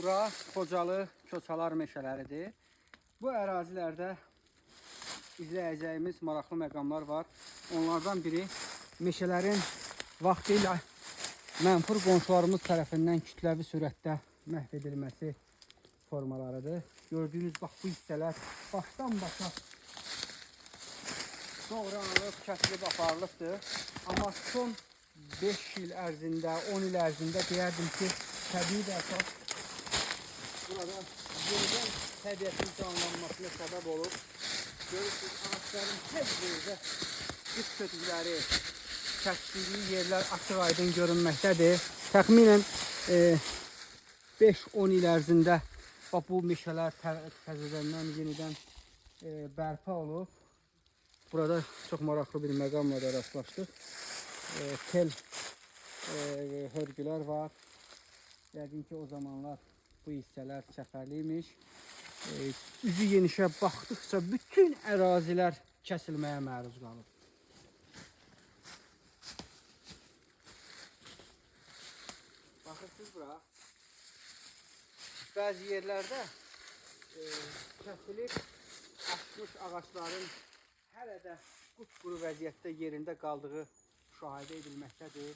Bura Xocalı Koçalar meşələridir. Bu ərazilərdə izləyəcəyimiz maraqlı məqamlar var. Onlardan biri meşələrin vaxtilə mənfur qonşularımız tərəfindən kütləvi sürətdə məhv edilməsi formalarıdır. Gördüyünüz bax bu hissələr başdan başa doğranılıb, kəsilib aparılıbdır. Amma son 5 il ərzində, 10 il ərzində deyərdim ki, təbii də əsas burada yenidən təbiətin canlanmasına səbəb olub. Görürsünüz, ağaçların hər yerdə üst kötükləri kəsdiyi yerlər açıq aydın görünməkdədir. Təxminən 5-10 il ərzində bu meşələr təzədən yenidən bərpa olub. Burada çox maraqlı bir məqamla da rastlaşdıq. Tel hörgülər var. Yəqin ki, o zamanlar bu hissələr çəpərliymiş. Üzü yenişə baxdıqca bütün ərazilər kəsilməyə məruz qalıb. Baxırsınız bura. Bəzi yerlərdə kəsilib açmış ağaçların hələ də qupquru vəziyyətdə yerində qaldığı müşahidə edilməkdədir.